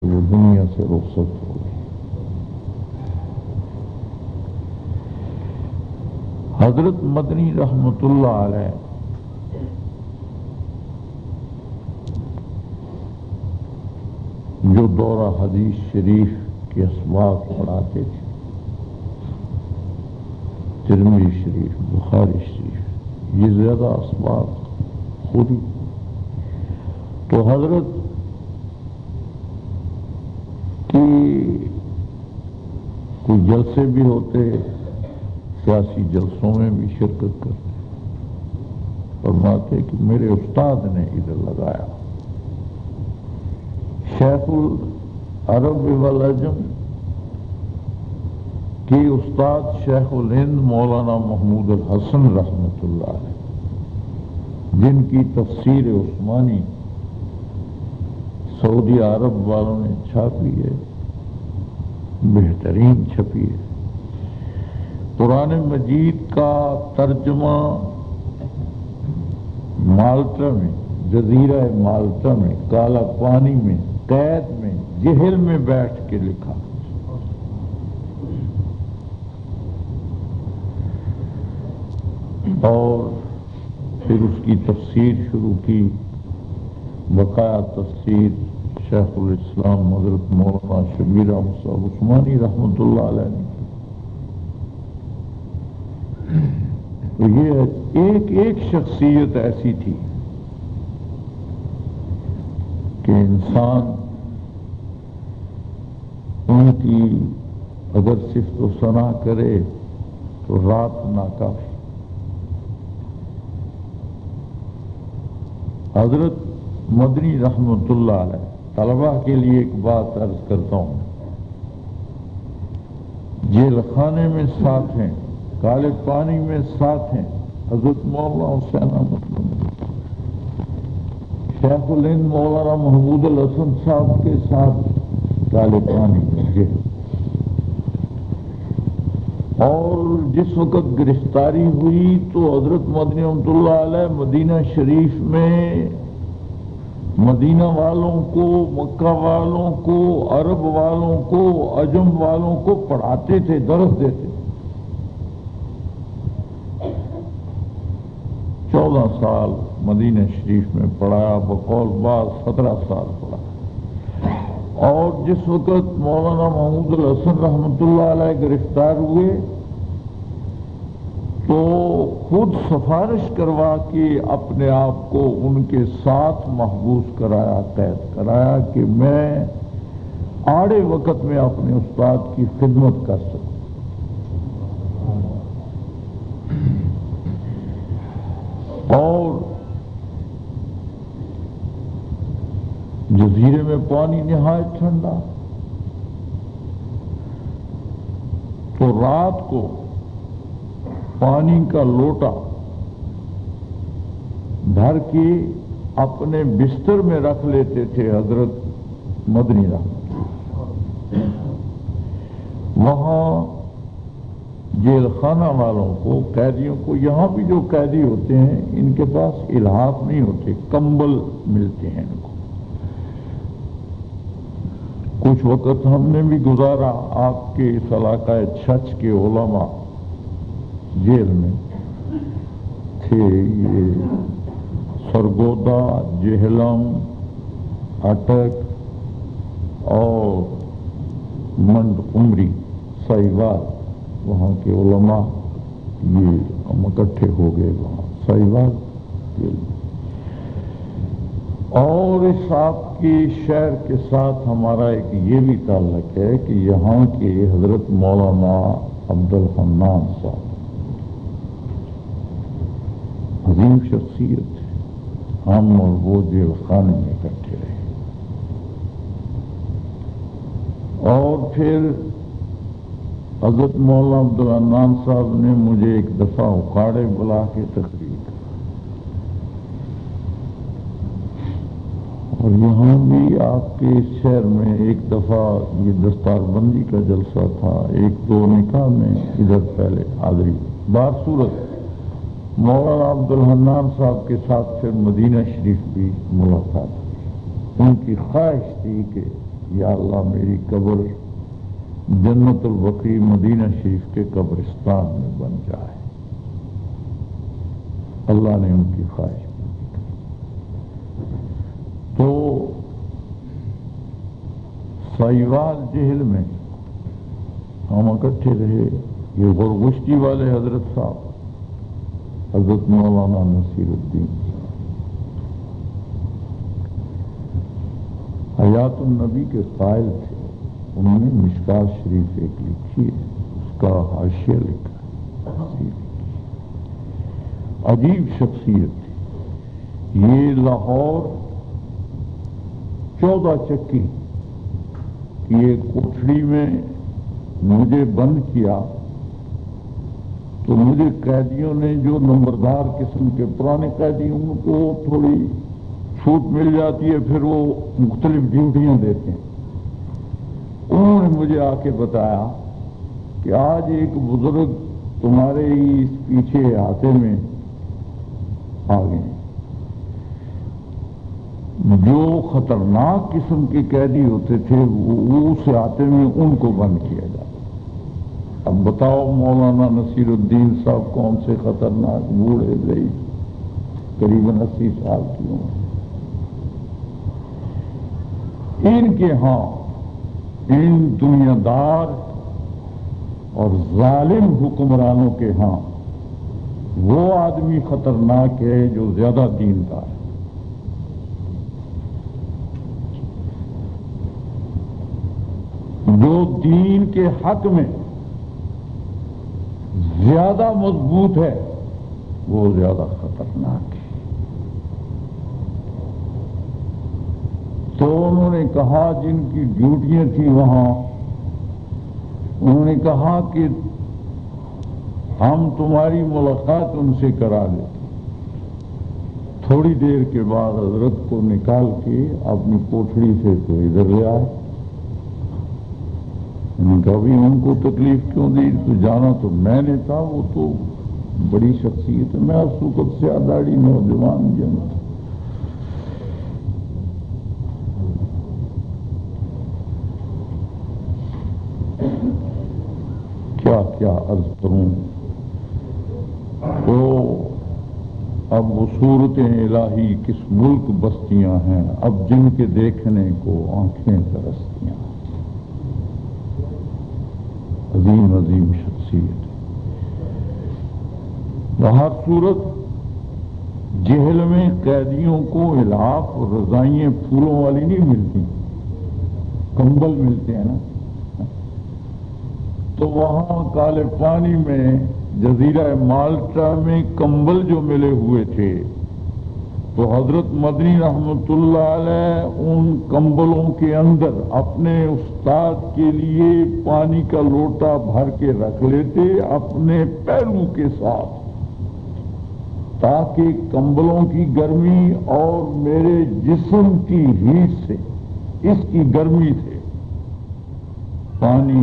وہ دنیا سے رخصت ہو گئی۔ حضرت مدنی رحمت اللہ علیہ جو دورہ حدیث شریف کے اسباق پڑھاتے تھے، ترمذی شریف، بخاری شریف، یہ زیادہ اسباق خود ہی، تو حضرت کی کوئی جلسے بھی ہوتے، سیاسی جلسوں میں بھی شرکت کرتے، فرماتے کہ میرے استاد نے ادھر لگایا، شیخ العرب والعجم کے استاد شیخ الہند مولانا محمود الحسن رحمۃ اللہ علیہ، جن کی تفسیر عثمانی سعودی عرب والوں نے چھاپی ہے، بہترین چھپی ہے۔ قرآن مجید کا ترجمہ مالٹا میں، جزیرہ مالٹا میں، کالا پانی میں، قید میں، جہل میں بیٹھ کے لکھا، اور پھر اس کی تفسیر شروع کی، بقایا تفسیر شیخ الاسلام حضرت مولانا شبیر احمد صاحب عثمانی رحمۃ اللہ علیہ نے کی۔ تو یہ ایک ایک شخصیت ایسی تھی کہ انسان ان کی اگر صفت و ثنا کرے تو رات ناکافی۔ حضرت مدنی رحمت اللہ علیہ طلبہ کے لیے ایک بات عرض کرتا ہوں، جیل خانے میں ساتھ ہیں، کالے پانی میں ساتھ ہیں حضرت مولانا حسین احمد مدنی، شیخ الہند مولانا محمود الحسن صاحب کے ساتھ کالے پانی میں گئے، اور جس وقت گرفتاری ہوئی تو حضرت مدنی رحمۃ اللہ علیہ مدینہ شریف میں مدینہ والوں کو، مکہ والوں کو، عرب والوں کو، عجم والوں کو پڑھاتے تھے، درس دیتے۔ 14 سال مدینہ شریف میں پڑھایا، بقول بعض 17 سال پڑھایا، اور جس وقت مولانا محمود الحسن رحمۃ اللہ علیہ گرفتار ہوئے تو خود سفارش کروا کے اپنے آپ کو ان کے ساتھ محبوس کرایا، قید کرایا کہ میں آڑے وقت میں اپنے استاد کی خدمت کر سکوں۔ اور جزیرے میں پانی نہایت ٹھنڈا، تو رات کو پانی کا لوٹا بھر کے اپنے بستر میں رکھ لیتے تھے حضرت مدنی رحمت۔ وہاں جیل خانہ والوں کو، قیدیوں کو، یہاں بھی جو قیدی ہوتے ہیں ان کے پاس الحاف نہیں ہوتے، کمبل ملتے ہیں ان کو۔ کچھ وقت ہم نے بھی گزارا، آپ کے اس علاقہ چھچ کے علماء جیل میں تھے، یہ سرگودا، جہلم، اٹک اور منڈ عمری، سائیوال، وہاں کے علماء یہ ہم اکٹھے ہو گئے وہاں سائیوال جیل میں۔ اور اس آپ کے شہر کے ساتھ ہمارا ایک یہ بھی تعلق ہے کہ یہاں کے حضرت مولانا عبد الحنان صاحب عظیم شخصیت ہے، ہم اور وہ جیل خانے میں اکٹھے رہے، اور پھر حضرت مولانا عبد الحنان صاحب نے مجھے ایک دفعہ اکاڑے بلا کے تقریر کی، اور یہاں بھی آپ کے اس شہر میں ایک دفعہ یہ دستار بندی کا جلسہ تھا، 1-2 نکاح میں ادھر پہلے حاضری، بار صورت مولانا عبد الحنان صاحب کے ساتھ پھر مدینہ شریف بھی ملاقات ہوئی۔ ان کی خواہش تھی کہ یا اللہ میری قبر جنت البقیع مدینہ شریف کے قبرستان میں بن جائے. اللہ نے ان کی خواہش پوری کی. تو سائیوال جہل میں ہم اکٹھے رہے. یہ غرغشتی والے حضرت صاحب حضرت مولانا نصیر الدین حیات النبی کے قائل تھے. انہوں نے مشکات شریف ایک لکھی ہے, اس کا حاشیہ لکھا ہے. عجیب شخصیت تھی. یہ لاہور 14 چکی کی ایک کوٹھڑی میں مجھے بند کیا تو مجھے قیدیوں نے, جو نمبردار قسم کے پرانے قیدی, ان کو تھوڑی چھوٹ مل جاتی ہے, پھر وہ مختلف ڈیوٹیاں دیتے ہیں. انہوں نے مجھے آ کے بتایا کہ آج ایک بزرگ تمہارے ہی اس پیچھے احاطے میں آ گئے, جو خطرناک قسم کے قیدی ہوتے تھے وہ اس احاطے میں ان کو بند کیا جاتا. اب بتاؤ مولانا نصیر الدین صاحب کون سے خطرناک بوڑھے رہی, قریباً 80 سال کی عمر. ان کے ہاں ان دنیا دار اور ظالم حکمرانوں کے ہاں وہ آدمی خطرناک ہے جو زیادہ دیندار ہے. جو دین کے حق میں زیادہ مضبوط ہے وہ زیادہ خطرناک ہے. تو انہوں نے کہا, جن کی ڈیوٹیاں تھیں وہاں, انہوں نے کہا کہ ہم تمہاری ملاقات ان سے کرا لیتے. تھوڑی دیر کے بعد حضرت کو نکال کے اپنی کوٹھڑی سے تو ادھر لے آئے. کبھی ان کو تکلیف کیوں دی, تو جانا تو میں نے تھا, وہ تو بڑی شخصیت ہے. میں اس وقت سے داڑھی نوجوان جن تھا. کیا عرض کروں. تو اب وہ صورتیں الہی کس ملک بستیاں ہیں, اب جن کے دیکھنے کو آنکھیں ترستی ہیں. عظیم عظیم شخصیت. بہر صورت جہل میں قیدیوں کو الاف اور رضائیاں پھولوں والی نہیں ملتی, کمبل ملتے ہیں نا. تو وہاں کالے پانی میں جزیرہ مالٹا میں کمبل جو ملے ہوئے تھے, تو حضرت مدنی رحمت اللہ علیہ ان کمبلوں کے اندر اپنے استاد کے لیے پانی کا لوٹا بھر کے رکھ لیتے اپنے پہلو کے ساتھ, تاکہ کمبلوں کی گرمی اور میرے جسم کی ہیٹ سے, اس کی گرمی سے پانی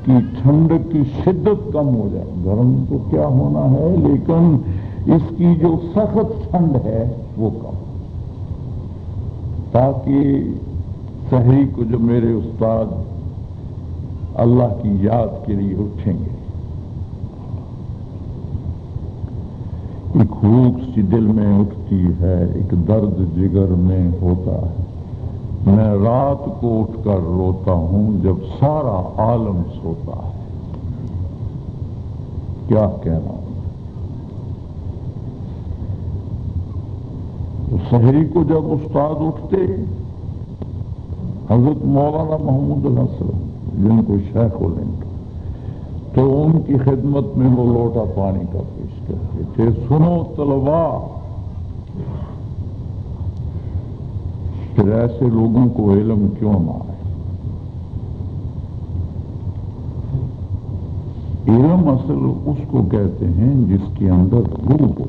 کی ٹھنڈک کی شدت کم ہو جائے. گرم تو کیا ہونا ہے, لیکن اس کی جو سخت ٹھنڈ ہے وہ کم, تاکہ سحری کو جو میرے استاد اللہ کی یاد کے لیے اٹھیں گے, ایک بھوک سی دل میں اٹھتی ہے, ایک درد جگر میں ہوتا ہے. میں رات کو اٹھ کر روتا ہوں جب سارا عالم سوتا ہے. کیا کہنا. سحری کو جب استاد اٹھتے, حضرت مولانا محمود الحسن جن کو شیخ الہند, تو ان کی خدمت میں وہ لوٹا پانی کا پیش کرتے تھے. سنو طلبا, پھر ایسے لوگوں کو علم کیوں نہ آئے. علم اصل اس کو کہتے ہیں جس کے اندر روح ہو.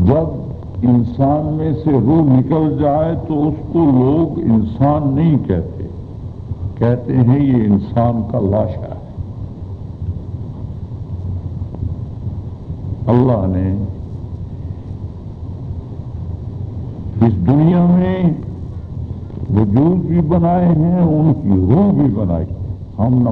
جب انسان میں سے روح نکل جائے تو اس کو لوگ انسان نہیں کہتے, کہتے ہیں یہ انسان کا لاشا ہے. اللہ نے اس دنیا میں وجود بھی بنائے ہیں، ان کی روح بھی بنائی. ہم نہ